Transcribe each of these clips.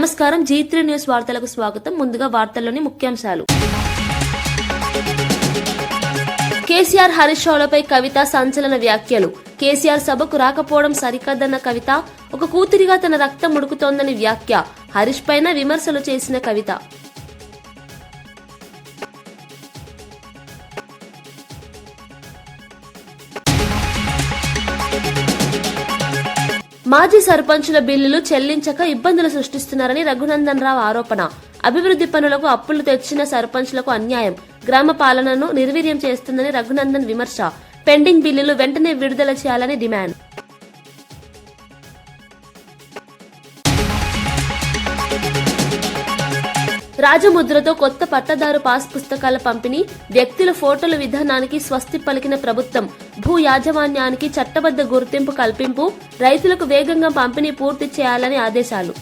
నమస్కారం. G3 news వార్తలకు స్వాగతం. ముందుగా వార్తల్లోని ముఖ్యాంశాలు. కేసీఆర్ హరీష్ రావులపై కవిత సంచలన వ్యాఖ్యలు. కేసీఆర్ సభకు రాకపోవడం సరికాదన్న కవిత, ఒక కూతురిగా తన రక్తం ఉడుకుతోందని వ్యాఖ్య. హరీష్ పైన విమర్శలు చేసిన కవిత. మాజీ సర్పంచుల బిల్లులు చెల్లించక ఇబ్బందులు సృష్టిస్తున్నారని రఘునందన్ రావు ఆరోపణ. అభివృద్ధి పనులకు అప్పులు తెచ్చిన సర్పంచులకు అన్యాయం, గ్రామ పాలనను నిర్వీర్యం చేస్తుందని రఘునందన్ విమర్శ. పెండింగ్ బిల్లులు వెంటనే విడుదల చేయాలని డిమాండ్. రాజముద్రతో కొత్త పట్టదారు పాస్ పుస్తకాల పంపిణీ, వ్యక్తుల ఫోటోల విధానానికి స్వస్తి పలికిన ప్రభుత్వం. భూ యాజమాన్యానికి చట్టబద్ధ గుర్తింపు కల్పింపు, రైతులకు వేగంగా పంపిణీ పూర్తి చేయాలని ఆదేశాలు.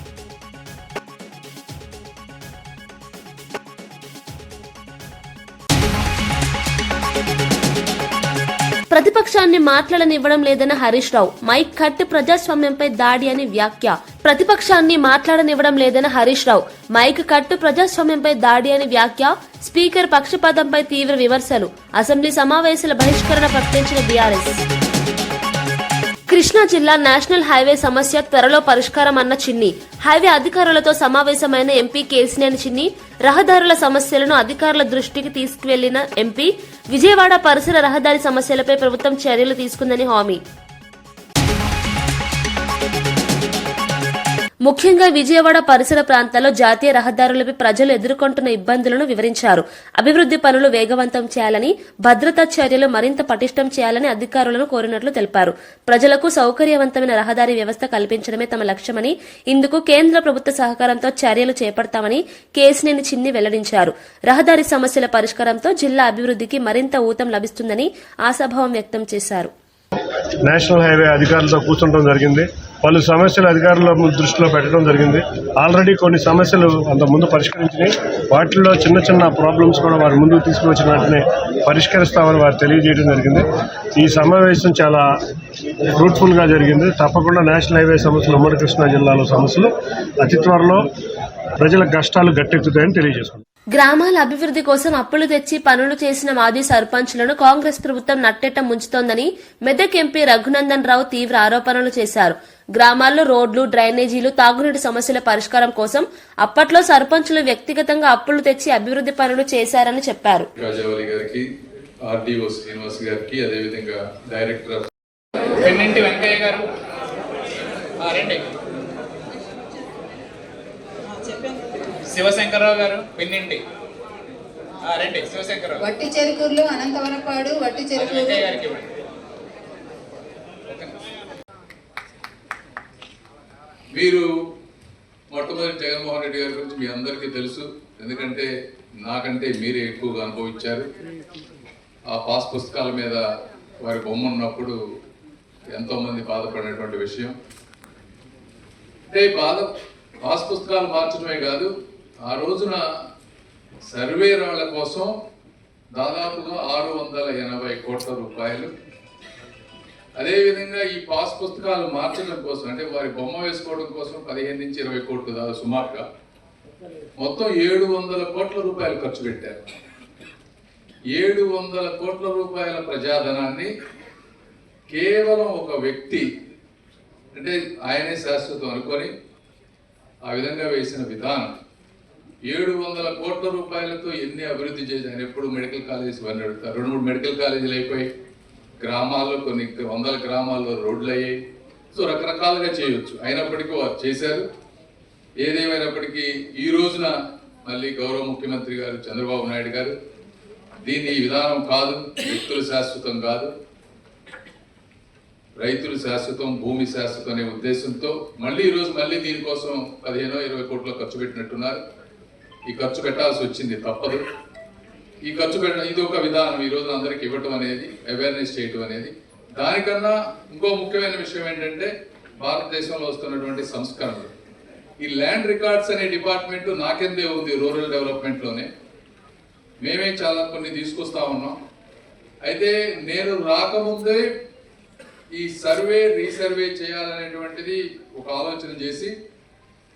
ప్రతిపక్షాన్ని మాట్లాడనివ్వడం లేదన్న హరీష్ రావు, మైక్ కట్ ప్రజాస్వామ్యంపై దాడి అని వ్యాఖ్య. ప్రతిపక్షాన్ని మాట్లాడనివ్వడం లేదన్న హరీష్ రావు, మైక్ కట్ ప్రజాస్వామ్యంపై దాడి అని వ్యాఖ్య. స్పీకర్ పక్షపాతంపై తీవ్ర విమర్శలు. అసెంబ్లీ సమావేశాల బహిష్కరణ ప్రకటించిన బీఆర్ఎస్. కృష్ణా జిల్లా నేషనల్ హైవే సమస్య త్వరలో పరిష్కారం అన్న చిన్ని. హైవే అధికారులతో సమావేశమైన ఎంపీ కేసినేని చిన్ని. రహదారుల సమస్యలను అధికారుల దృష్టికి తీసుకువెళ్లిన ఎంపీ. విజయవాడ పరిసర రహదారి సమస్యలపై ప్రభుత్వం చర్యలు తీసుకుందని హామీ. ముఖ్యంగా విజయవాడ పరిసర ప్రాంతాల్లో జాతీయ రహదారులపై ప్రజలు ఎదుర్కొంటున్న ఇబ్బందులను వివరించారు. అభివృద్ధి పనులు వేగవంతం చేయాలని, భద్రతా చర్యలు మరింత పటిష్టం చేయాలని అధికారులను కోరినట్లు తెలిపారు. ప్రజలకు సౌకర్యవంతమైన రహదారి వ్యవస్థ కల్పించడమే తమ లక్ష్యమని, ఇందుకు కేంద్ర ప్రభుత్వ సహకారంతో చర్యలు చేపడతామని కేసినేని చిన్ని వెల్లడించారు. రహదారి సమస్యల పరిష్కారంతో జిల్లా అభివృద్ధికి మరింత ఊతం లభిస్తుందని ఆశాభావం వ్యక్తం చేశారు. నేషనల్ హైవే అధికారులతో కూర్చోవడం జరిగింది. పలు సమస్యలు అధికారుల దృష్టిలో పెట్టడం జరిగింది. ఆల్రెడీ కొన్ని సమస్యలు అంత ముందు పరిష్కరించినాయి. వాటిల్లో చిన్న చిన్న ప్రాబ్లమ్స్ కూడా వారి ముందుకు తీసుకువచ్చిన వెంటనే పరిష్కరిస్తామని వారు తెలియజేయడం జరిగింది. ఈ సమావేశం చాలా ఫ్రూట్ఫుల్ గా జరిగింది. తప్పకుండా నేషనల్ హైవే సమస్యలు, ఉమ్మడి కృష్ణా జిల్లాలో సమస్యలు అతి త్వరలో ప్రజల కష్టాలు గట్టెక్కుతాయని తెలియజేసుకుంటాం. గ్రామాల అభివృద్ధి కోసం అప్పులు తెచ్చి పనులు చేసిన మాజీ సర్పంచులను కాంగ్రెస్ ప్రభుత్వం నట్టెట్ట ముంచుతోందని మెదక్ ఎంపీ రఘునందన్ రావు తీవ్ర ఆరోపణలు చేశారు. గ్రామాల్లో రోడ్లు, డ్రైనేజీలు, తాగునీటి సమస్యల పరిష్కారం కోసం అప్పట్లో సర్పంచులు వ్యక్తిగతంగా అప్పులు తెచ్చి అభివృద్ధి పనులు చేశారని చెప్పారు. శివశంకరరావు గారు పిన్నింటి రండి. శివశంకరరావు వట్టి చెరుకూరులో అనంతవరపాడు వట్టి చెరుకూరు గారికి మీరు మొట్టమొదటి జగన్మోహన్ రెడ్డి గారి గురించి మీ అందరికీ తెలుసు. ఎందుకంటే నాకంటే మీరే ఎక్కువగా అనుభవించారు. ఆ పాస్ పుస్తకాల మీద వారి బొమ్మ ఉన్నప్పుడు ఎంతో మంది బాధపడినటువంటి విషయం. అంటే పాస్ పుస్తకాలు మార్చడమే కాదు, ఆ రోజున సర్వే రాళ్ల కోసం దాదాపుగా 680 కోట్ల రూపాయలు, అదేవిధంగా ఈ పాస్ పుస్తకాలు మార్చడం కోసం అంటే వారి బొమ్మ వేసుకోవడం కోసం 15 నుంచి 20 కోట్లు దాదాపు సుమారుగా మొత్తం 700 కోట్ల రూపాయలు ఖర్చు పెట్టారు. 700 కోట్ల రూపాయల ప్రజాధనాన్ని కేవలం ఒక వ్యక్తి అంటే ఆయనే శాశ్వతం అనుకొని ఆ విధంగా వేసిన విధానం. 700 కోట్ల రూపాయలతో ఎన్ని అభివృద్ధి చేశారు. ఎప్పుడు మెడికల్ కాలేజెస్ ఇవన్నీ అడుగుతారు. 2-3 మెడికల్ కాలేజీలు అయిపోయి, గ్రామాల్లో కొన్ని 100 గ్రామాల్లో రోడ్లు అయ్యాయి. సో రకరకాలుగా చేయొచ్చు. అయినప్పటికీ వారు చేశారు. ఏదేమైనప్పటికీ ఈ రోజున మళ్ళీ గౌరవ ముఖ్యమంత్రి గారు చంద్రబాబు నాయుడు గారు దీన్ని ఈ విధానం కాదు, వ్యక్తులు శాశ్వతం కాదు, రైతులు శాశ్వతం, భూమి శాశ్వతం అనే ఉద్దేశంతో మళ్ళీ ఈరోజు మళ్ళీ దీనికోసం 15-20 కోట్లు ఖర్చు పెట్టినట్టున్నారు. ఈ ఖర్చు పెట్టాల్సి వచ్చింది, తప్పదు. ఈ ఖర్చు పెట్టడం ఇది ఒక విధానం. ఈ రోజు అందరికి ఇవ్వటం అనేది, అవేర్నెస్ చేయటం అనేది. దానికన్నా ఇంకో ముఖ్యమైన విషయం ఏంటంటే భారతదేశంలో వస్తున్నటువంటి సంస్కరణలు. ఈ ల్యాండ్ రికార్డ్స్ అనే డిపార్ట్మెంట్ నాకెందే ఉంది రూరల్ డెవలప్మెంట్లోనే. మేమే చాలా కొన్ని తీసుకొస్తా ఉన్నాం. అయితే నేను రాకముందే ఈ సర్వే రీసర్వే చేయాలనేటువంటిది ఒక ఆలోచన చేసి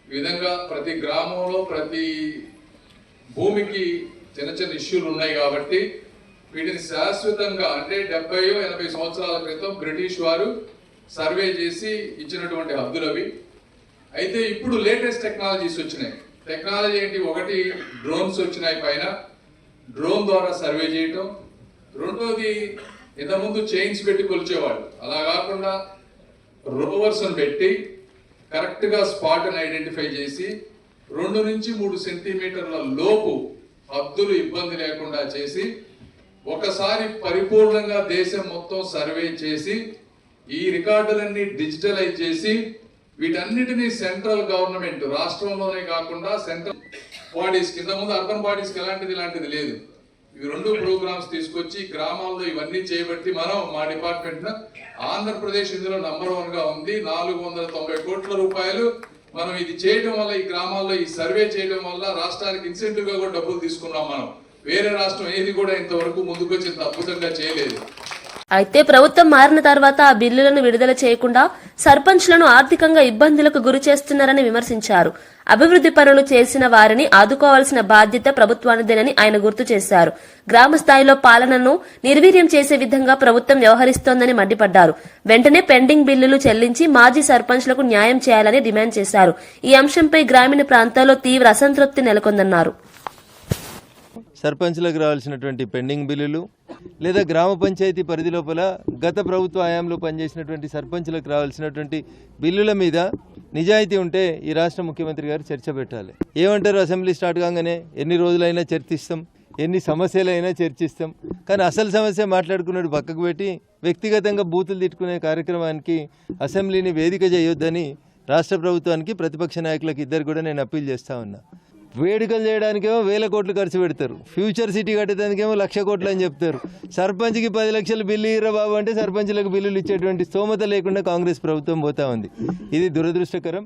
ఈ విధంగా ప్రతి గ్రామంలో ప్రతి భూమికి చిన్న చిన్న ఇష్యూలు ఉన్నాయి కాబట్టి వీటిని శాశ్వతంగా అంటే 70-80 సంవత్సరాల క్రితం బ్రిటిష్ వారు సర్వే చేసి ఇచ్చినటువంటి హద్దులవి. అయితే ఇప్పుడు లేటెస్ట్ టెక్నాలజీస్ వచ్చినాయి. టెక్నాలజీ ఏంటి? ఒకటి డ్రోన్స్ వచ్చినాయి, పైన డ్రోన్ ద్వారా సర్వే చేయటం. రెండోది ఇంతకుముందు చైన్స్ పెట్టి కొలిచేవాళ్ళు, అలా కాకుండా రోవర్స్ పెట్టి కరెక్ట్గా స్పాట్ని ఐడెంటిఫై చేసి 2 నుంచి 3 సెంటీమీటర్ల లోపు హద్దులు ఇబ్బంది లేకుండా చేసి ఒకసారి పరిపూర్ణంగా దేశం మొత్తం సర్వే చేసి ఈ రికార్డులన్నీ డిజిటలైజ్ చేసి వీటన్నిటినీ సెంట్రల్ గవర్నమెంట్ రాష్ట్రంలోనే కాకుండా సెంట్రల్ బాడీస్ కింద ముందు అర్బన్ బాడీస్కి ఇలాంటిది లేదు. ఇవి 2 ప్రోగ్రామ్స్ తీసుకొచ్చి గ్రామాల్లో ఇవన్నీ చేయబట్టి మా డిపార్ట్మెంట్ ఆంధ్రప్రదేశ్ ఇందులో నంబర్ 1 గా ఉంది. 490 కోట్ల రూపాయలు మనం ఇది చేయడం వల్ల, ఈ గ్రామాల్లో ఈ సర్వే చేయడం వల్ల రాష్ట్రానికి ఇన్సెంటివ్ గా కూడా డబ్బులు తీసుకున్నాం. మనం వేరే రాష్ట్రం ఏది కూడా ఇంతవరకు ముందుకొచ్చి ఇంత అద్భుతంగా చేయలేదు. అయితే ప్రభుత్వం మారిన తర్వాత ఆ బిల్లులను విడుదల చేయకుండా సర్పంచ్లను ఆర్థికంగా ఇబ్బందులకు గురి చేస్తున్నారని విమర్శించారు. అభివృద్ధి పనులు చేసిన వారిని ఆదుకోవాల్సిన బాధ్యత ప్రభుత్వానిదేనని ఆయన గుర్తు చేశారు. గ్రామ స్థాయిలో పాలనను నిర్వీర్యం చేసే విధంగా ప్రభుత్వం వ్యవహరిస్తోందని మండిపడ్డారు. వెంటనే పెండింగ్ బిల్లులు చెల్లించి మాజీ సర్పంచ్లకు న్యాయం చేయాలని డిమాండ్ చేశారు. ఈ అంశంపై గ్రామీణ ప్రాంతాల్లో తీవ్ర అసంతృప్తి నెలకొందన్నారు. సర్పంచ్లకు రావాల్సినటువంటి పెండింగ్ బిల్లులు లేదా గ్రామ పంచాయతీ పరిధి లోపల గత ప్రభుత్వ హయాంలో పనిచేసినటువంటి సర్పంచ్లకు రావాల్సినటువంటి బిల్లుల మీద నిజాయితీ ఉంటే ఈ రాష్ట్ర ముఖ్యమంత్రి గారు చర్చ పెట్టాలి. ఏమంటారు? అసెంబ్లీ స్టార్ట్ కాగానే ఎన్ని రోజులైనా చర్చిస్తాం, ఎన్ని సమస్యలైనా చర్చిస్తాం, కానీ అసలు సమస్య మాట్లాడుకున్నట్టు పక్కకు పెట్టి వ్యక్తిగతంగా బూతులు తిట్టుకునే కార్యక్రమానికి అసెంబ్లీని వేదిక చేయొద్దని రాష్ట్ర ప్రభుత్వానికి ప్రతిపక్ష నాయకులకు ఇద్దరు కూడా నేను అప్పీల్ చేస్తా ఉన్నా. వేడుకలు చేయడానికేమో 1000 కోట్లు ఖర్చు పెడతారు, ఫ్యూచర్ సిటీ కట్టడానికేమో 1,00,000 కోట్లు అని చెప్తారు. సర్పంచ్కి 10 లక్షలు బిల్లు ఇయ్యరా బాబు అంటే సర్పంచ్లకు బిల్లులు ఇచ్చేటువంటి స్తోమత లేకుండా కాంగ్రెస్ ప్రభుత్వం పోతా ఉంది. ఇది దురదృష్టకరం.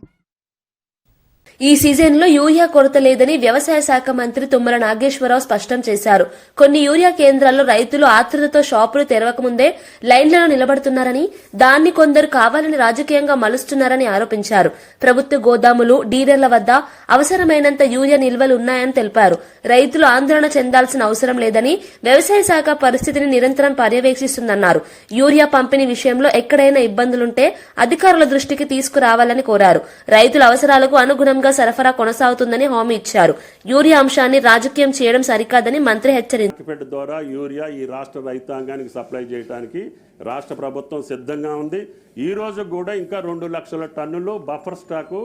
ఈ సీజన్లో యూరియా కొరత లేదని వ్యవసాయ శాఖ మంత్రి తుమ్మల నాగేశ్వరరావు స్పష్టం చేశారు. కొన్ని యూరియా కేంద్రాల్లో రైతులు ఆతృతతో షాపులు తెరవకముందే లైన్లలో నిలబడుతున్నారని, దాన్ని కొందరు కావాలని రాజకీయంగా మలుస్తున్నారని ఆరోపించారు. ప్రభుత్వ గోదాములు, డీలర్ల వద్ద అవసరమైనంత యూరియా నిల్వలు ఉన్నాయని తెలిపారు. రైతులు ఆందోళన చెందాల్సిన అవసరం లేదని, వ్యవసాయ శాఖ పరిస్థితిని నిరంతరం పర్యవేక్షిస్తుందన్నారు. యూరియా పంపిణీ విషయంలో ఎక్కడైనా ఇబ్బందులుంటే అధికారుల దృష్టికి తీసుకురావాలని కోరారు. రైతుల అవసరాలకు అనుగుణంగా సరఫరా కొనసాగుతుందని హామీ ఇచ్చారు. యూరియా అంశాన్ని రాజకీయం చేయడం సరికాదని మంత్రి హెచ్చరించారు. ద్వారా యూరియా ఈ రాష్ట్ర రైతాంగానికి సప్లై చేయడానికి రాష్ట్ర ప్రభుత్వం సిద్ధంగా ఉంది. ఈ రోజు కూడా ఇంకా 2 లక్షల టన్నులు బఫర్ స్టాకు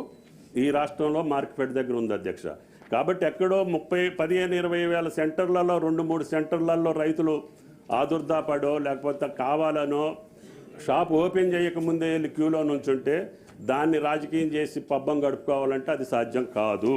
ఈ రాష్ట్రంలో మార్కెట్ దగ్గర ఉంది అధ్యక్ష. కాబట్టి ఎక్కడో 15-20 వేల సెంటర్లలో 2-3 సెంటర్లలో రైతులు ఆదుర్దాపడో లేకపోతే కావాలనో షాప్ ఓపెన్ చేయకముందే వెళ్ళి క్యూలో నుంచుంటే దాన్ని రాజకీయం చేసి పబ్బం గడుపుకోవాలంటే అది సాధ్యం కాదు.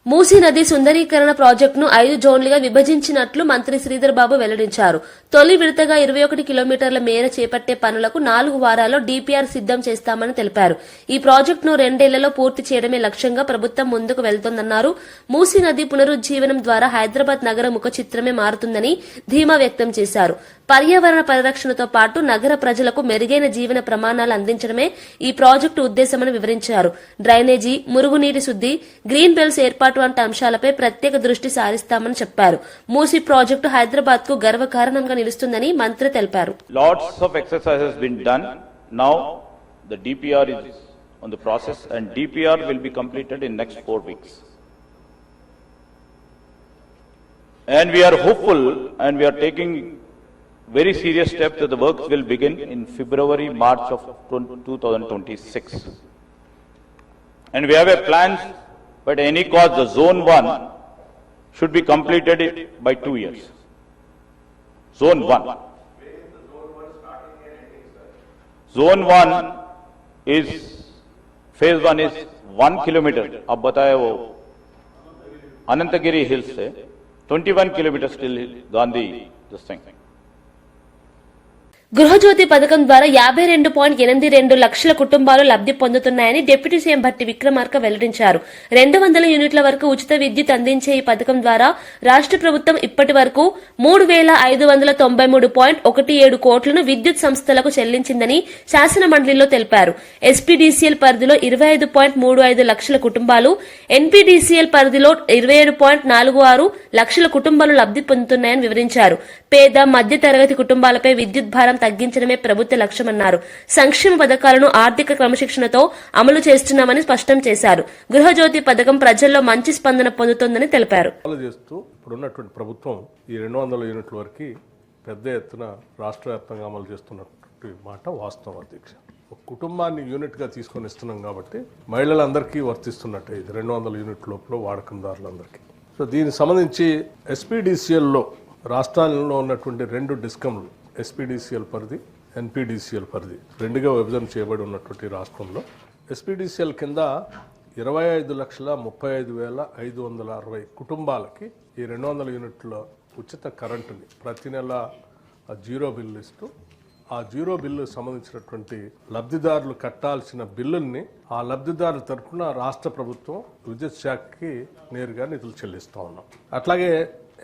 మూసీ నది సుందరీకరణ ప్రాజెక్టును 5 జోన్లుగా విభజించినట్లు మంత్రి శ్రీధర్ బాబు వెల్లడించారు. తొలి విడతగా 21 కిలోమీటర్ల మేర చేపట్టే పనులకు 4 వారాల్లో డీపీఆర్ సిద్దం చేస్తామని తెలిపారు. ఈ ప్రాజెక్టును 2 ఏళ్లలో పూర్తి చేయడమే లక్ష్యంగా ప్రభుత్వం ముందుకు వెళ్తోందన్నారు. మూసీ నది పునరుజ్జీవనం ద్వారా హైదరాబాద్ నగర ముఖ చిత్రమే మారుతుందని ధీమా వ్యక్తం చేశారు. పర్యావరణ పరిరక్షణతో పాటు నగర ప్రజలకు మెరుగైన జీవన ప్రమాణాలు అందించడమే ఈ ప్రాజెక్టు ఉద్దేశమని వివరించారు. డ్రైనేజీ, మురుగునీటి శుద్ది, గ్రీన్ బెల్ట్స్ ఏర్పాటు వంటి అంశాలపై ప్రత్యేక దృష్టి సారిస్తామని చెప్పారు. మూసీ ప్రాజెక్టు హైదరాబాద్ కు గర్వకారణంగా నిలుస్తుందని మంత్రి తెలిపారు. Lots of exercise has been done. Now the DPR is on the process and DPR will be completed in next 4 weeks. And we are hopeful and we are taking very serious steps that the works will begin in February, March of 2026. And we have a plan, but at any cost, the Zone 1 should be completed by 2 years. Zone 1. Zone 1 is, phase 1 is 1 kilometer. अब बताया वो Anantagiri Hills से 21 kilometers till Gandhi, this thing. Gruhajyothi పథకం ద్వారా 52.82 లక్షల కుటుంబాలు లబ్ది పొందుతున్నాయని deputy CM Bhatti Vikramarka వెల్లడించారు. 200 యూనిట్ల వరకు ఉచిత విద్యుత్ అందించే ఈ పథకం ద్వారా రాష్ట్ర ప్రభుత్వం ఇప్పటి వరకు 3,593.17 కోట్లను విద్యుత్ సంస్థలకు చెల్లించిందని శాసన మండలిలో తెలిపారు. ఎస్పీడీసీఎల్ పరిధిలో 25.35 లక్షల కుటుంబాలు, ఎన్పీడీసీఎల్ పరిధిలో 27.46 లక్షల కుటుంబాలు లబ్ది పొందుతున్నాయని వివరించారు. పేద మధ్య తరగతి కుటుంబాలపై విద్యుత్ భారం తగ్గించడమే ప్రభుత్వ లక్ష్యమన్నారు. సంక్షేమ పథకాలను ఆర్థిక క్రమశిక్షణతో అమలు చేస్తున్నామని స్పష్టం చేశారు. గృహజ్యోతి పథకం ప్రజల్లో మంచి స్పందన పొందుతోందని తెలిపారు. ఇప్పుడున్నటువంటి ప్రభుత్వం ఈ 200 యూనిట్ల వరకు పెద్ద ఎత్తున రాష్ట్ర వ్యాప్తంగా అమలు చేస్తున్నటువంటి మాట వాస్తవం అధ్యక్ష. ఒక కుటుంబాన్ని యూనిట్గా తీసుకొని ఇస్తున్నాం కాబట్టి మహిళలందరికీ వర్తిస్తున్నట్టే ఇది 200 యూనిట్ లోపల వాడకందారులందరికీ. సో దీనికి సంబంధించి ఎస్పీడీసీఎల్లో రాష్ట్రాల్లో ఉన్నటువంటి 2 డిస్కంలు ఎస్పీడీసీఎల్ పరిధి, ఎన్పీడీసీఎల్ పరిధి 2గా విభజన చేయబడి ఉన్నటువంటి రాష్ట్రంలో ఎస్పీడీసీఎల్ కింద 25,35,560 కుటుంబాలకి ఈ 200 యూనిట్ల ఉచిత కరెంటుని ప్రతి నెల జీరో బిల్లు ఇస్తూ ఆ జీరో బిల్లు సంబంధించినటువంటి లబ్ధిదారులు కట్టాల్సిన బిల్లుల్ని ఆ లబ్ధిదారుల తరఫున రాష్ట్ర ప్రభుత్వం విద్యుత్ శాఖకి నేరుగా నిధులు చెల్లిస్తూ ఉన్నాం. అట్లాగే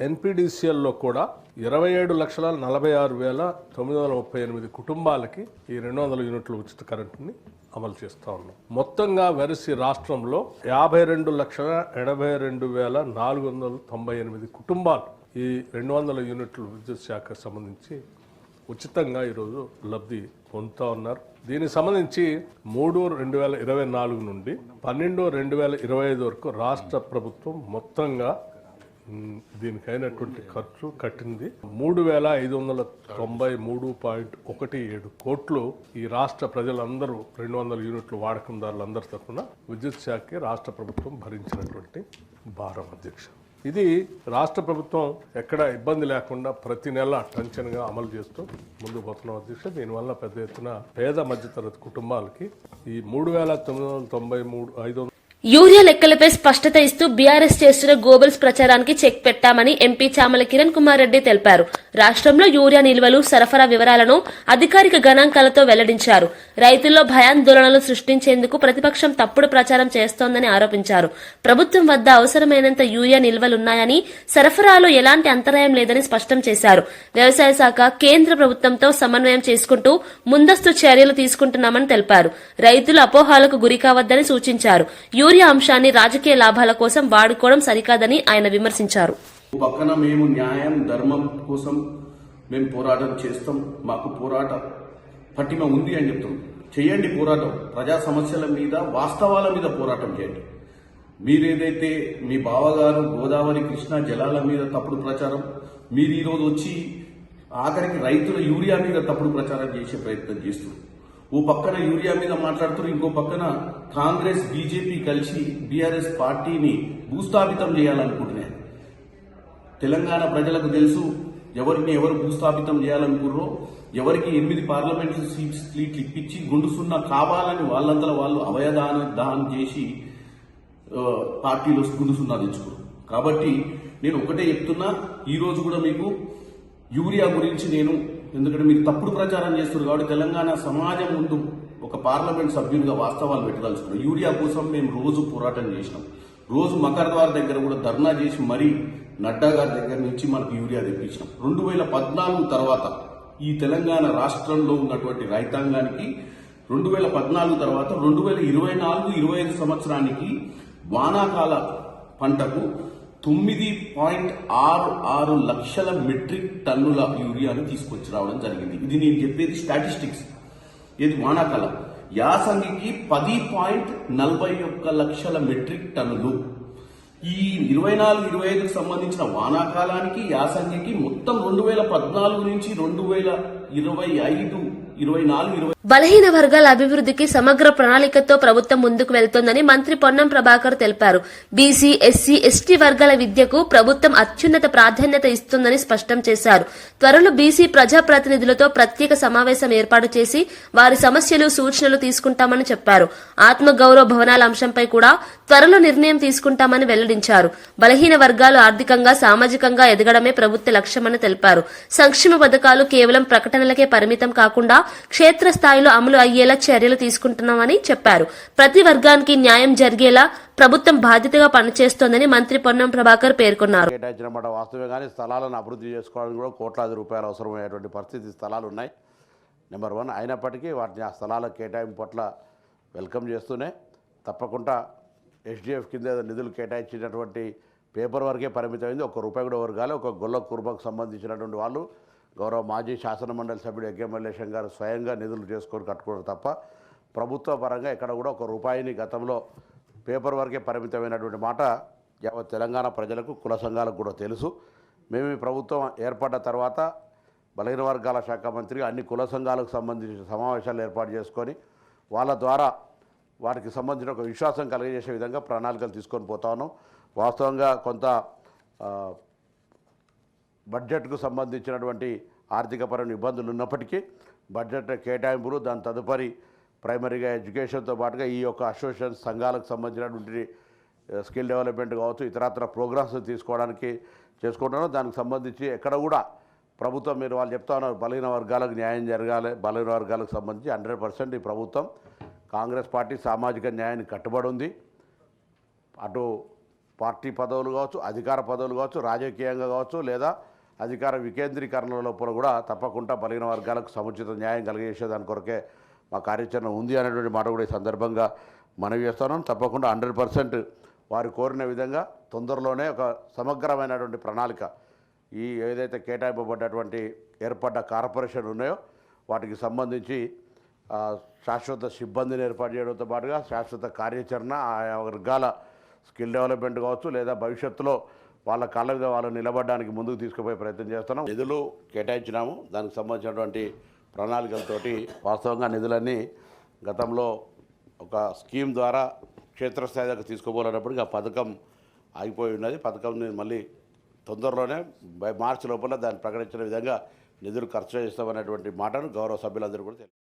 ఎన్పీడీసీఎల్లో కూడా 27,46,938 కుటుంబాలకి ఈ 200 యూనిట్ల ఉచిత కరెంటుని అమలు చేస్తూ ఉన్నాం. మొత్తంగా వెరసి రాష్ట్రంలో 52,82,498 కుటుంబాలు ఈ 200 యూనిట్ల విద్యుత్ శాఖకు సంబంధించి ఉచితంగా ఈరోజు లబ్ధి పొందుతూ ఉన్నారు. దీనికి సంబంధించి 3/2024 నుండి 12/2025 వరకు రాష్ట్ర ప్రభుత్వం మొత్తంగా దీనికైనటువంటి ఖర్చు కట్టింది 3,593.17 కోట్లు. ఈ రాష్ట్ర ప్రజలందరూ 200 యూనిట్లు వాడకందారులందరి తరఫున విద్యుత్ శాఖకి రాష్ట్ర ప్రభుత్వం భరించినటువంటి భారం అధ్యక్ష. ఇది రాష్ట్ర ప్రభుత్వం ఎక్కడ ఇబ్బంది లేకుండా ప్రతి నెల టెన్షన్గా అమలు చేస్తూ ముందుకు పోతున్నాం అధ్యక్ష. దీనివల్ల పెద్ద ఎత్తున పేద మధ్యతరగతి కుటుంబాలకి ఈ 3,993,500 యూరియా లెక్కలపై స్పష్టత ఇస్తూ బీఆర్ఎస్ చేస్తున్న గోబెల్స్ ప్రచారానికి చెక్ పెట్టామని ఎంపీ చామల కిరణ్ కుమార్ రెడ్డి తెలిపారు. రాష్ట్రంలో యూరియా నిల్వలు, సరఫరా వివరాలను అధికారిక గణాంకాలతో వెల్లడించారు. రైతుల్లో భయాందోళనలు సృష్టించేందుకు ప్రతిపక్షం తప్పుడు ప్రచారం చేస్తోందని ఆరోపించారు. ప్రభుత్వం వద్ద అవసరమైనంత యూరియా నిల్వలున్నాయని, సరఫరాలో ఎలాంటి అంతరాయం లేదని స్పష్టం చేశారు. వ్యవసాయ శాఖ కేంద్ర ప్రభుత్వంతో సమన్వయం చేసుకుంటూ ముందస్తు చర్యలు తీసుకుంటున్నామని తెలిపారు. రైతులు అపోహాలకు గురి కావద్దని సూచించారు. యూరియా అంశాన్ని రాజకీయ లాభాల కోసం వాడుకోవడం సరికాదని ఆయన విమర్శించారు. పక్కన మేము న్యాయం, ధర్మం కోసం మేము పోరాటం చేస్తాం. మాకు పోరాట పట్టిమ ఉంది అని చెప్తాం. చేయండి పోరాటం. ప్రజా సమస్యల మీద, వాస్తవాల మీద పోరాటం చేయండి. మీరేదైతే మీ బావగారు గోదావరి, కృష్ణా జలాల మీద తప్పుడు ప్రచారం, మీరు ఈరోజు వచ్చి ఆఖరికి రైతుల యూరియా మీద తప్పుడు ప్రచారం చేసే ప్రయత్నం చేస్తున్నారు. ఓ పక్కన యూరియా మీద మాట్లాడుతున్నారు, ఇంకో పక్కన కాంగ్రెస్, బీజేపీ కలిసి బీఆర్ఎస్ పార్టీని భూస్థాపితం చేయాలనుకుంటున్నాయి. తెలంగాణ ప్రజలకు తెలుసు ఎవరిని ఎవరు భూస్థాపితం చేయాలనుకుర్రో. ఎవరికి 8 పార్లమెంట్ సీట్లు ఇప్పించి గుండు సున్నా కావాలని వాళ్ళంతా వాళ్ళు అవయదానం చేసి పార్టీలో గుండు సున్నా తెచ్చుకున్నారు. కాబట్టి నేను ఒకటే చెప్తున్నా, ఈ రోజు కూడా మీకు యూరియా గురించి నేను, ఎందుకంటే మీరు తప్పుడు ప్రచారం చేస్తున్నారు కాబట్టి తెలంగాణ సమాజం ముందు ఒక పార్లమెంట్ సభ్యునిగా వాస్తవాలు పెట్టదలుచుకున్నాం. యూరియా కోసం మేము రోజు పోరాటం చేసినాం. రోజు మకర్ద్వార్ దగ్గర కూడా ధర్నా చేసి మరీ నడ్డా గారి దగ్గర నుంచి మనకు యూరియా తెప్పించినాం. 2014 తర్వాత ఈ తెలంగాణ రాష్ట్రంలో ఉన్నటువంటి రైతాంగానికి 2014 తర్వాత 2024-25 సంవత్సరానికి వానాకాల పంటకు 9.66 లక్షల మెట్రిక్ టన్నుల యూరియాను తీసుకొచ్చి రావడం జరిగింది. ఇది నేను చెప్పేది స్టాటిస్టిక్స్. ఇది వానాకాలం. యాసంగికి 10.41 లక్షల మెట్రిక్ టన్నులు. ఈ 24-25కు సంబంధించిన వానాకాలానికి, యాసంగికి మొత్తం 2014 నుంచి 2025 24 బలహీన వర్గాల అభివృద్ధికి సమగ్ర ప్రణాళికతో ప్రభుత్వం ముందుకు వెళ్తోందని మంత్రి పొన్నం ప్రభాకర్ తెలిపారు. బీసీ, ఎస్సీ, ఎస్టీ వర్గాల విద్యకు ప్రభుత్వం అత్యున్నత ప్రాధాన్యత ఇస్తుందని స్పష్టం చేశారు. త్వరలో బీసీ ప్రజాప్రతినిధులతో ప్రత్యేక సమావేశం ఏర్పాటు చేసి వారి సమస్యలు, సూచనలు తీసుకుంటామని చెప్పారు. ఆత్మగౌరవ భవనాల అంశంపై కూడా త్వరలో నిర్ణయం తీసుకుంటామని వెల్లడించారు. బలహీన వర్గాలు ఆర్థికంగా, సామాజికంగా ఎదగడమే ప్రభుత్వ లక్ష్యమని తెలిపారు. సంక్షేమ పథకాలు కేవలం ప్రకటనలకే పరిమితం కాకుండా క్షేత్రస్థాయిలో అమలు అయ్యేలా చర్యలు తీసుకుంటున్నామని చెప్పారు. ప్రతి వర్గానికి న్యాయం జరిగేలా ప్రభుత్వం బాధ్యతగా పనిచేస్తోందని మంత్రి పొన్నం ప్రభాకర్ పేర్కొన్నారు. కేటాయించిన మాట వాస్తవమే, కానీ స్థలాలను అభివృద్ధి చేసుకోవడానికి కూడా కోట్లాది రూపాయలు అవసరమయ్యేటువంటి పరిస్థితి స్థలాలు ఉన్నాయి. నెంబర్ 1. అయినప్పటికీ వాటిని ఆ స్థలాల కేటాయింపు పట్ల వెల్కమ్ చేస్తూనే తప్పకుండా ఎస్డిఎఫ్ కింద నిధులు కేటాయించినటువంటి పేపర్ వరకే పరిమితమైంది. ₹1 కూడా వర్గాలు ఒక గొల్ల కుర్మకు సంబంధించినటువంటి వాళ్ళు గౌరవ మాజీ శాసనమండలి సభ్యుడు ఎగ్గెమల్లేశం గారు స్వయంగా నిధులు చేసుకొని కట్టుకోవడం తప్ప ప్రభుత్వ పరంగా ఎక్కడ కూడా ₹1 గతంలో పేపర్ వరకే పరిమితమైనటువంటి మాట యావత్ తెలంగాణ ప్రజలకు, కుల సంఘాలకు కూడా తెలుసు. మేము ఈ ప్రభుత్వం ఏర్పడ్డ తర్వాత బలహీన వర్గాల శాఖ మంత్రిగా అన్ని కుల సంఘాలకు సంబంధించిన సమావేశాలు ఏర్పాటు చేసుకొని వాళ్ళ ద్వారా వాటికి సంబంధించిన ఒక విశ్వాసం కలిగజేసే విధంగా ప్రణాళికలు తీసుకొని పోతా ఉన్నాం. వాస్తవంగా కొంత బడ్జెట్కు సంబంధించినటువంటి ఆర్థికపరమైన ఇబ్బందులు ఉన్నప్పటికీ బడ్జెట్ కేటాయింపులు, దాని తదుపరి ప్రైమరీగా ఎడ్యుకేషన్తో పాటుగా ఈ యొక్క అసోసియేషన్ సంఘాలకు సంబంధించినటువంటి స్కిల్ డెవలప్మెంట్ కావచ్చు, ఇతరత్ర ప్రోగ్రామ్స్ తీసుకోవడానికి చేసుకుంటున్నాం. దానికి సంబంధించి ఎక్కడ కూడా ప్రభుత్వం, మీరు వాళ్ళు చెప్తా ఉన్నారు బలహీన వర్గాలకు న్యాయం జరగాలి, బలహీన వర్గాలకు సంబంధించి 100% ఈ ప్రభుత్వం కాంగ్రెస్ పార్టీ సామాజిక న్యాయానికి కట్టుబడి ఉంది. అటు పార్టీ పదవులు కావచ్చు, అధికార పదవులు కావచ్చు, రాజకీయంగా కావచ్చు, లేదా అధికార వికేంద్రీకరణ లోపల కూడా తప్పకుండా బలహీన వర్గాలకు సముచిత న్యాయం కలిగజేసేదాని కొరకే మా కార్యాచరణ ఉంది అనేటువంటి మాట కూడా ఈ సందర్భంగా మనవి చేస్తున్నాం. తప్పకుండా 100% వారు కోరిన విధంగా తొందరలోనే ఒక సమగ్రమైనటువంటి ప్రణాళిక, ఈ ఏదైతే కేటాయింపబడ్డటువంటి ఏర్పడ్డ కార్పొరేషన్ ఉన్నాయో వాటికి సంబంధించి శాశ్వత సిబ్బందిని ఏర్పాటు చేయడంతో పాటుగా శాశ్వత కార్యాచరణ, ఆయా వర్గాల స్కిల్ డెవలప్మెంట్ కావచ్చు, లేదా భవిష్యత్తులో వాళ్ళ కాళ్ళ మీద వాళ్ళు నిలబడడానికి ముందుకు తీసుకుపోయే ప్రయత్నం చేస్తున్నాం. నిధులు కేటాయించినాము, దానికి సంబంధించినటువంటి ప్రణాళికలతోటి వాస్తవంగా నిధులన్నీ గతంలో ఒక స్కీమ్ ద్వారా క్షేత్రస్థాయి దాకా తీసుకోబోలేటప్పటికి ఆ పథకం ఆగిపోయి ఉన్నది. పథకంని మళ్ళీ తొందరలోనే మార్చి లోపల దాన్ని ప్రకటించిన విధంగా నిధులు ఖర్చు చేస్తామనేటువంటి మాటను గౌరవ సభ్యులందరూ కూడా తెలిపారు.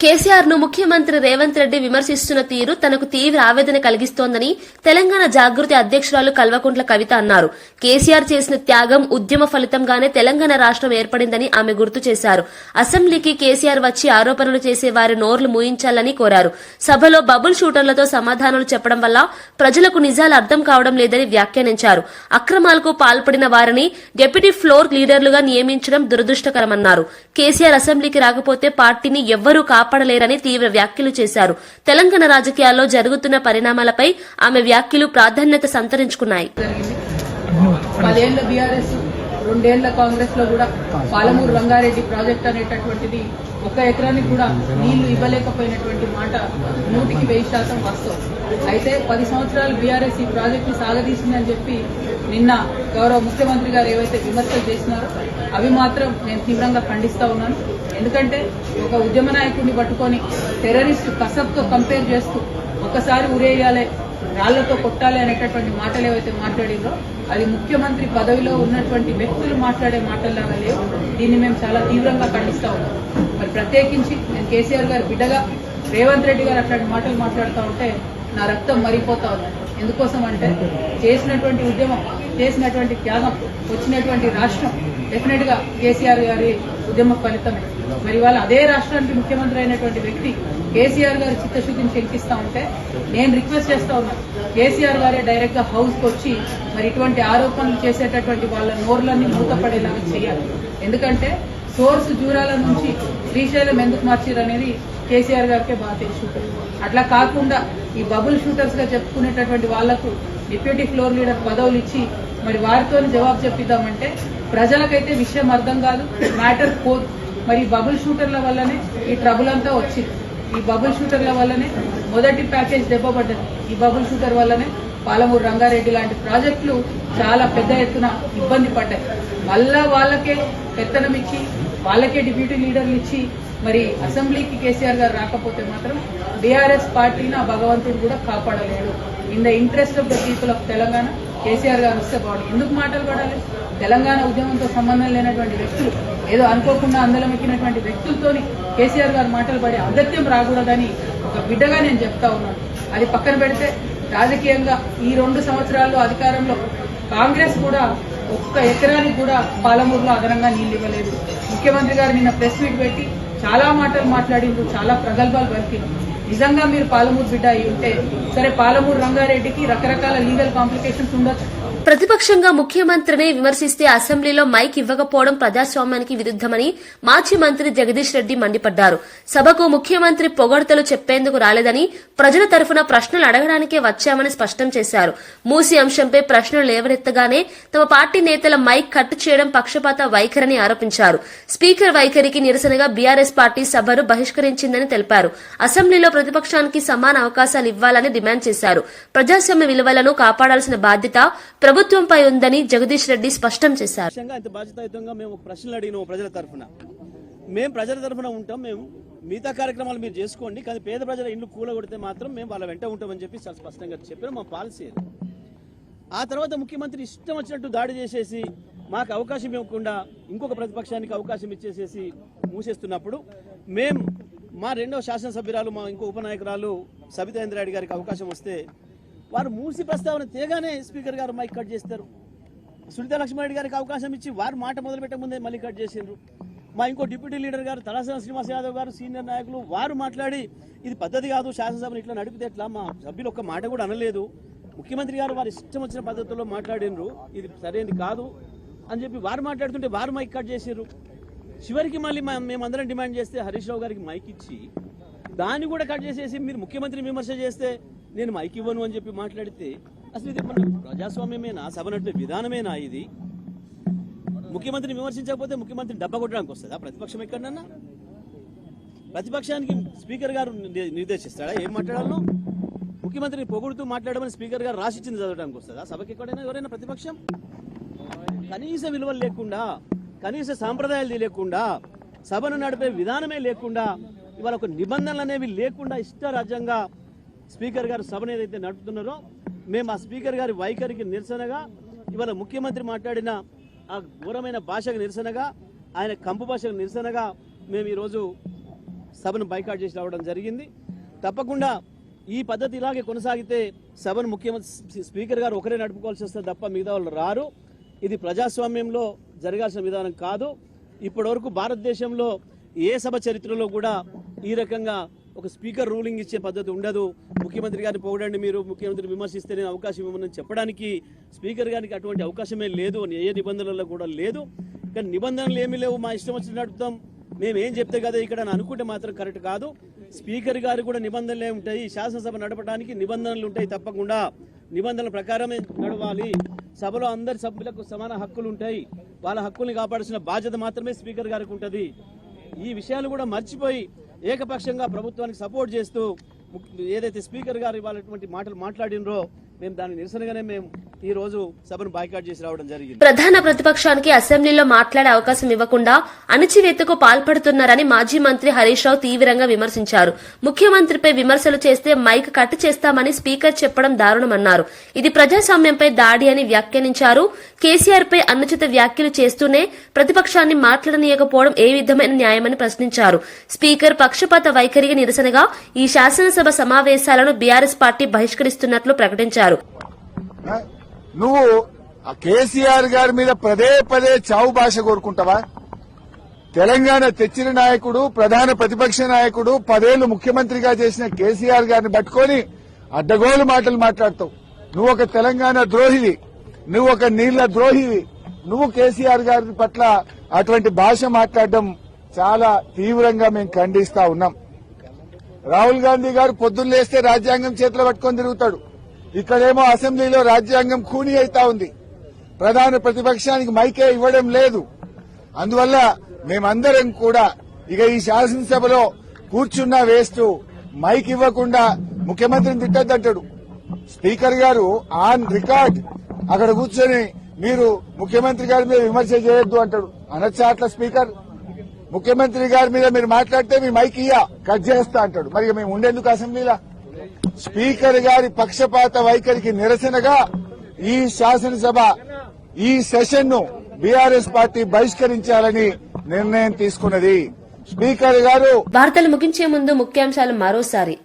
కేసీఆర్ ను ముఖ్యమంత్రి రేవంత్ రెడ్డి విమర్శిస్తున్న తీరు తనకు తీవ్ర ఆవేదన కలిగిస్తోందని తెలంగాణ జాగృతి అధ్యక్షురాలు కల్వకుంట్ల కవిత అన్నారు. కేసీఆర్ చేసిన త్యాగం, ఉద్యమ ఫలితంగానే తెలంగాణ రాష్ట్రం ఏర్పడిందని ఆమె గుర్తు చేశారు. అసెంబ్లీకి కేసీఆర్ వచ్చి ఆరోపణలు చేసే వారి నోర్లు మూయించాలని కోరారు. సభలో బబుల్ షూటర్లతో సమాధానాలు చెప్పడం వల్ల ప్రజలకు నిజాలు అర్థం కావడం లేదని వ్యాఖ్యానించారు. అక్రమాలకు పాల్పడిన వారిని డిప్యూటీ ఫ్లోర్ లీడర్లుగా నియమించడం దురదృష్టకరమన్నారు. కేసీఆర్ అసెంబ్లీకి రాకపోతే పార్టీని ఎవ్వరూ కాపాడలేరని తీవ్ర వ్యాఖ్యలు చేశారు. తెలంగాణ రాజకీయాల్లో జరుగుతున్న పరిణామాలపై ఆమె వ్యాఖ్యలు ప్రాధాన్యత సంతరించుకున్నాయి. 10 ఏళ్ల బీఆర్ఎస్, 2 ఏళ్ల కాంగ్రెస్ లో కూడా పాలమూరు రంగారెడ్డి ప్రాజెక్ట్ అనేటటువంటిది 1 ఎకరానికి కూడా నీళ్లు ఇవ్వలేకపోయినటువంటి మాట 100% వాస్తవం. అయితే 10 సంవత్సరాలు బీఆర్ఎస్ ఈ ప్రాజెక్టు సాగదీసిందని చెప్పి నిన్న గౌరవ ముఖ్యమంత్రి గారు ఏవైతే విమర్శలు చేసినారో అవి మాత్రం నేను తీవ్రంగా ఖండిస్తా ఉన్నాను. ఎందుకంటే ఒక ఉద్యమ నాయకుడిని పట్టుకొని టెర్రరిస్ట్ కసబ్తో కంపేర్ చేస్తూ ఒక్కసారి ఉరేయాలి, రాళ్లతో కొట్టాలి అనేటటువంటి మాటలు ఏవైతే మాట్లాడిందో అది ముఖ్యమంత్రి పదవిలో ఉన్నటువంటి వ్యక్తులు మాట్లాడే మాటల్లాగా లేవు. దీన్ని మేము చాలా తీవ్రంగా ఖండిస్తా ఉన్నాం. మరి ప్రత్యేకించి నేను కేసీఆర్ గారి బిడ్డగా రేవంత్ రెడ్డి గారు అట్లాంటి మాటలు మాట్లాడుతూ ఉంటే నా రక్తం మరిపోతా ఉంది. ఎందుకోసం అంటే చేసినటువంటి ఉద్యమం, చేసినటువంటి త్యాగం, వచ్చినటువంటి రాష్ట్రం డెఫినెట్ గా కేసీఆర్ గారి ఉద్యమ ఫలితమే. మరి వాళ్ళ అదే రాష్ట్రానికి ముఖ్యమంత్రి అయినటువంటి వ్యక్తి కేసీఆర్ గారి చిత్తశుద్ధిని శంకిస్తా ఉంటే నేను రిక్వెస్ట్ చేస్తా ఉన్నాను, కేసీఆర్ గారే డైరెక్ట్ గా హౌస్ కు వచ్చి మరి ఇటువంటి ఆరోపణలు చేసేటటువంటి వాళ్ళ నోర్లన్నీ మూతపడేలాగా చేయాలి. ఎందుకంటే సోర్స్ జూరాల నుంచి శ్రీశైలం ఎందుకు మార్చారు అనేది కేసీఆర్ గారికే బాగా తెలుసు. అట్లా కాకుండా ఈ బబుల్ షూటర్స్ గా చెప్పుకునేటటువంటి వాళ్లకు డిప్యూటీ ఫ్లోర్ లీడర్ పదవులు ఇచ్చి మరి వారితో జవాబు చెప్పిద్దామంటే ప్రజలకైతే విషయం అర్థం కాదు, మ్యాటర్ పోదు. మరి బబుల్ షూటర్ల వల్లనే ఈ ట్రబుల్ అంతా వచ్చింది. ఈ బబుల్ షూటర్ల వల్లనే మొదటి ప్యాకేజ్ దెబ్బపడ్డది. ఈ బబుల్ షూటర్ వల్లనే పాలమూరు రంగారెడ్డి లాంటి ప్రాజెక్టులు చాలా పెద్ద ఎత్తున ఇబ్బంది పడ్డాయి. మళ్ళా వాళ్ళకే పెత్తనం ఇచ్చి వాళ్ళకే డిప్యూటీ లీడర్లు ఇచ్చి మరి అసెంబ్లీకి కేసీఆర్ గారు రాకపోతే మాత్రం బీఆర్ఎస్ పార్టీని ఆ భగవంతుడు కూడా కాపాడలేడు. In the interest of the people of Telangana KCR garu వస్తే బాగుంది. ఎందుకు మాటలు పడాలి? తెలంగాణ ఉద్యమంతో సంబంధం లేనటువంటి వ్యక్తులు, ఏదో అనుకోకుండా అందలం ఎక్కినటువంటి వ్యక్తులతోని కేసీఆర్ గారు మాటలు పడే అగత్యం రాకూడదని ఒక బిడ్డగా నేను చెప్తా ఉన్నాను. అది పక్కన పెడితే రాజకీయంగా ఈ 2 సంవత్సరాల్లో అధికారంలో కాంగ్రెస్ కూడా ఒక్క ఎకరానికి కూడా పాలమూరులో అదనంగా నీళ్లు ఇవ్వలేదు. ముఖ్యమంత్రి గారు నిన్న ప్రెస్ మీట్ పెట్టి చాలా మాటలు మాట్లాడిండ్రు, చాలా ప్రగల్భాలు పలికిండ్రు. నిజంగా మీరు పాలమూరు బిడ్డ అయి ఉంటే సరే, పాలమూరు రంగారెడ్డికి రకరకాల లీగల్ కాంప్లికేషన్స్ ఉండొచ్చు. ప్రతిపక్షంగా ముఖ్యమంత్రిని విమర్శిస్తే అసెంబ్లీలో మైక్ ఇవ్వకపోవడం ప్రజాస్వామ్యానికి విరుద్దమని మాజీ మంత్రి జగదీష్ రెడ్డి మండిపడ్డారు. సభకు ముఖ్యమంత్రి పొగడ్తలు చెప్పేందుకు రాలేదని, ప్రజల తరఫున ప్రశ్నలు అడగడానికే వచ్చామని స్పష్టం చేశారు. మూసీ అంశంపై ప్రశ్నలు లేవనెత్తగానే తమ పార్టీ నేతల మైక్ కట్ చేయడం పక్షపాత వైఖరిని ఆరోపించారు. స్పీకర్ వైఖరికి నిరసనగా బీఆర్ఎస్ పార్టీ సభను బహిష్కరించిందని తెలిపారు. అసెంబ్లీలో ప్రతిపక్షానికి సమాన అవకాశాలు ఇవ్వాలని డిమాండ్ చేశారు. ప్రజాస్వామ్య విలువలను కాపాడాల్సిన బాధ్యత ప్రభుత్వంపై ఉందని జగదీష్ రెడ్డి స్పష్టం చేశారు. ఇంత బాధ్యతాయుతంగా మేము ప్రశ్నలు అడిగినాము ప్రజల తరఫున. మేము ప్రజల తరఫున ఉంటాం, మేము మిగతా కార్యక్రమాలు మీరు చేసుకోండి, కానీ పేద ప్రజల ఇండ్లు కూలగొడితే మాత్రం మేము వాళ్ళ వెంట ఉంటామని చెప్పి చాలా స్పష్టంగా చెప్పారు. మా పాలసీ. ఆ తర్వాత ముఖ్యమంత్రి ఇష్టం వచ్చినట్టు దాడి చేసేసి మాకు అవకాశం ఇవ్వకుండా ఇంకొక ప్రతిపక్షానికి అవకాశం ఇచ్చేసేసి మూసేస్తున్నప్పుడు మేము మా 2వ శాసనసభ్యురాలు, మా ఇంకో ఉపనాయకురాలు సబితా ఇంద్రారెడ్డి గారికి అవకాశం వస్తే వారు మూసి ప్రస్తావన తేగానే స్పీకర్ గారు మైక్ కట్ చేస్తారు. సునీతా లక్ష్మారెడ్డి గారికి అవకాశం ఇచ్చి వారు మాట మొదలు పెట్టే ముందే మళ్ళీ కట్ చేసిండ్రు. మా ఇంకో డిప్యూటీ లీడర్ గారు తలసాని శ్రీనివాస్ యాదవ్ గారు, సీనియర్ నాయకులు, వారు మాట్లాడి ఇది పద్ధతి కాదు, శాసనసభను ఇట్లా నడిపితే ఎట్లా, మా సభ్యులు ఒక్క మాట కూడా అనలేదు, ముఖ్యమంత్రి గారు వారి ఇష్టం వచ్చిన పద్ధతుల్లో మాట్లాడినరు, ఇది సరైనది కాదు అని చెప్పి వారు మాట్లాడుతుంటే వారు మైక్ కట్ చేసారు. చివరికి మళ్ళీ మేమందరం డిమాండ్ చేస్తే హరీష్ రావు గారికి మైక్ ఇచ్చి దాన్ని కూడా కట్ చేసేసి మీరు ముఖ్యమంత్రిని విమర్శ చేస్తే నేను మైక్ ఇవ్వను అని చెప్పి మాట్లాడితే అసలు ఇది మన ప్రజాస్వామ్యమేనా, సభ నడిపే విధానమేనా? ఇది ముఖ్యమంత్రిని విమర్శించకపోతే ముఖ్యమంత్రిని డబ్బా కొట్టడానికి వస్తుందా ప్రతిపక్షం? ఎక్కడన్నా ప్రతిపక్షానికి స్పీకర్ గారు నిర్దేశిస్తాడా ఏం మాట్లాడాలో? ముఖ్యమంత్రిని పొగుడుతూ మాట్లాడమని స్పీకర్ గారు రాసిచ్చింది చదవడానికి వస్తుందా సభకి? ఎక్కడైనా ఎవరైనా ప్రతిపక్షం కనీస విలువలు లేకుండా, కనీస సాంప్రదాయాలు తెలియకుండా, సభను నడిపే విధానమే లేకుండా, ఇవాళ ఒక నిబంధనలు అనేవి లేకుండా ఇష్టారాజ్యంగా స్పీకర్ గారు సభను ఏదైతే నడుపుతున్నారో, మేము ఆ స్పీకర్ గారి వైఖరికి నిరసనగా, ఇవాళ ముఖ్యమంత్రి మాట్లాడిన ఆ ఘోరమైన భాషకు నిరసనగా, ఆయన కంపు భాషకు నిరసనగా మేము ఈరోజు సభను బైకాట్ చేసి రావడం జరిగింది. తప్పకుండా ఈ పద్ధతి ఇలాగే కొనసాగితే సభను ముఖ్యమంత్రి స్పీకర్ గారు ఒకరే నడుపుకోవాల్సి వస్తుంది తప్ప మిగతా వాళ్ళు రారు. ఇది ప్రజాస్వామ్యంలో జరగాల్సిన విధానం కాదు. ఇప్పటివరకు భారతదేశంలో ఏ సభ చరిత్రలో కూడా ఈ రకంగా ఒక స్పీకర్ రూలింగ్ ఇచ్చే పద్ధతి ఉండదు. ముఖ్యమంత్రి గారిని పొగడండి, మీరు ముఖ్యమంత్రిని విమర్శిస్తే నేను అవకాశం ఇవ్వమని చెప్పడానికి స్పీకర్ గారికి అటువంటి అవకాశమే లేదు, ఏ నిబంధనలలో కూడా లేదు. కానీ నిబంధనలు ఏమీ లేవు, మా ఇష్టం వచ్చినట్టు నడుపుతాం, మేము ఏం చెప్తే కదా ఇక్కడ అని అనుకుంటే మాత్రం కరెక్ట్ కాదు. స్పీకర్ గారు కూడా నిబంధనలే ఉంటాయి, శాసనసభ నడపడానికి నిబంధనలు ఉంటాయి, తప్పకుండా నిబంధనల ప్రకారమే నడవాలి. సభలో అందరి సభ్యులకు సమాన హక్కులు ఉంటాయి, వాళ్ళ హక్కుల్ని కాపాడాల్సిన బాధ్యత మాత్రమే స్పీకర్ గారికి ఉంటుంది. ఈ విషయాలు కూడా మర్చిపోయి ఏకపక్షంగా ప్రభుత్వానికి సపోర్ట్ చేస్తూ ఏదైతే స్పీకర్ గారు ఇవాళటువంటి మాటలు మాట్లాడినరో మేము దాని నిరసనగానే మేము ఈ రోజు సభను బాయ్కాట్ చేసి రావడం జరిగింది. ప్రధాన ప్రతిపక్షానికి అసెంబ్లీలో మాట్లాడే అవకాశం ఇవ్వకుండా అణచివేతకు పాల్పడుతున్నారని మాజీ మంత్రి హరీష్ రావు తీవ్రంగా విమర్శించారు. ముఖ్యమంత్రిపై విమర్శలు చేస్తే మైక్ కట్ చేస్తామని స్పీకర్ చెప్పడం దారుణమన్నారు. ఇది ప్రజాస్వామ్యంపై దాడి అని వ్యాఖ్యానించారు. కేసీఆర్ పై అనుచిత వ్యాఖ్యలు చేస్తూనే ప్రతిపక్షాన్ని మాట్లాడనీయకపోవడం ఏ విధమైన న్యాయమని ప్రశ్నించారు. స్పీకర్ పక్షపాత వైఖరికి నిరసనగా ఈ శాసనసభ సమావేశాలను బీఆర్ఎస్ పార్టీ బహిష్కరిస్తున్నట్లు ప్రకటించారు. నువ్వు కేసీఆర్ గారి మీద పదే పదే చావు భాష కోరుకుంటావా? తెలంగాణ తెచ్చిన నాయకుడు, ప్రధాన ప్రతిపక్ష నాయకుడు, 10 ఏళ్లు ముఖ్యమంత్రిగా చేసిన కేసీఆర్ గారిని పట్టుకొని అడ్డగోలు మాటలు మాట్లాడతావు. నువ్వు ఒక తెలంగాణ ద్రోహివి, నువ్వు ఒక నీళ్ల ద్రోహివి. నువ్వు కేసీఆర్ గారి పట్ల అటువంటి భాష మాట్లాడడం చాలా తీవ్రంగా మేము ఖండిస్తా ఉన్నాం. రాహుల్ గాంధీ గారు పొద్దున్న లేస్తే రాజ్యాంగం చేతిలో పట్టుకొని తిరుగుతాడు. ఇక్కడేమో అసెంబ్లీలో రాజ్యాంగం ఖూనీ అయితా ఉంది. ప్రధాన ప్రతిపక్షానికి మైకే ఇవ్వడం లేదు. అందువల్ల మేమందరం కూడా ఇక ఈ శాసనసభలో కూర్చున్నా వేస్తూ మైక్ ఇవ్వకుండా ముఖ్యమంత్రిని తిట్టద్దంటాడు. స్పీకర్ గారు ఆన్ రికార్డ్ అక్కడ కూర్చొని మీరు ముఖ్యమంత్రి గారి మీద విమర్శ చేయొద్దు అంటాడు. అనొచ్చా అట్లా స్పీకర్? ముఖ్యమంత్రి గారి మీద మీరు మాట్లాడితే మీ మైక్ కట్ చేస్తా అంటాడు. మరి మేము ఉండేందుకు అసెంబ్లీలో? స్పీకర్ గారి పక్షపాత వైఖరికి నిరసనగా ఈ శాసనసభ ఈ సెషన్ ను బీఆర్ఎస్ పార్టీ బహిష్కరించాలని నిర్ణయం తీసుకున్నది. స్పీకర్ గారు వార్తలు ముగించే ముందు ముఖ్యాంశాలు మరోసారి.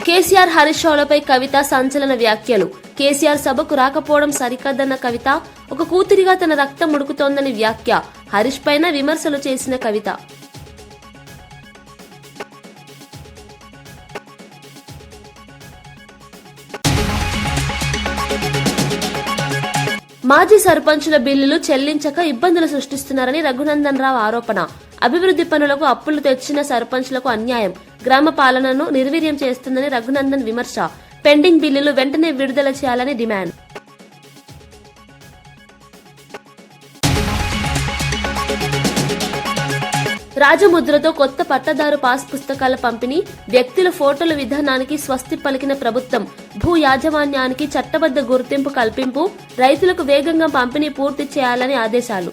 కేసీఆర్ హరీష్ రావులపై కవిత సంచలన వ్యాఖ్యలు. కేసీఆర్ సభకు రాకపోవడం సరికాదన్న కవిత, ఒక కూతురిగా తన రక్తం ఉడుకుతోందని వ్యాఖ్య. హరీష్ పైన విమర్శలు చేసిన కవిత. మాజీ సర్పంచుల బిల్లులు చెల్లించక ఇబ్బందులు సృష్టిస్తున్నారని రఘునందన్ రావు ఆరోపణ. అభివృద్ధి పనులకు అప్పులు తెచ్చిన సర్పంచ్లకు అన్యాయం, గ్రామ పాలనను నిర్వీర్యం చేస్తుందని రఘునందన్ విమర్శ. పెండింగ్ బిల్లులు వెంటనే విడుదల చేయాలని డిమాండ్. రాజముద్రతో కొత్త పట్టదారు పాస్ పుస్తకాల పంపిణీ, వ్యక్తుల ఫోటోల విధానానికి స్వస్తి పలికిన ప్రభుత్వం. భూ యాజమాన్యానికి చట్టబద్ధ గుర్తింపు కల్పింపు, రైతులకు వేగంగా పంపిణీ పూర్తి చేయాలని ఆదేశాలు.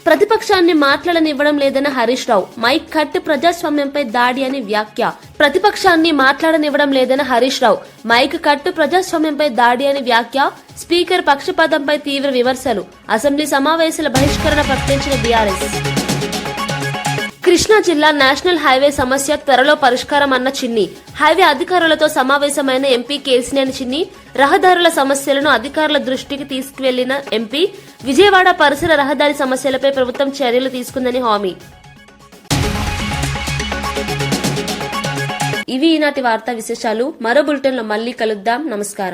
ప్రతిపక్షాన్ని మాట్లాడనివ్వడం లేదన్న హరీష్ రావు, మైక్ కట్ ప్రజాస్వామ్యంపై దాడి అని వ్యాఖ్య. ప్రతిపక్షాన్ని మాట్లాడనివ్వడం లేదన్న హరీష్ రావు, మైక్ కట్ ప్రజాస్వామ్యంపై దాడి అని వ్యాఖ్య. స్పీకర్ పక్షపాతంపై తీవ్ర విమర్శలు. అసెంబ్లీ సమావేశాల బహిష్కరణ ప్రకటించిన బీఆర్ఎస్. కృష్ణా జిల్లా నేషనల్ హైవే సమస్య త్వరలో పరిష్కారం అన్న చిన్ని. హైవే అధికారులతో సమావేశమైన ఎంపీ కేసినేని చిన్ని. రహదారుల సమస్యలను అధికారుల దృష్టికి తీసుకువెళ్లిన ఎంపీ. విజయవాడ పరిసర రహదారి సమస్యలపై ప్రభుత్వం చర్యలు తీసుకుందని హామీ. ఇవి ఈనాటి వార్తా విశేషాలు. మరో బులెటిన్లో మళ్లీ కలుద్దాం. నమస్కారం.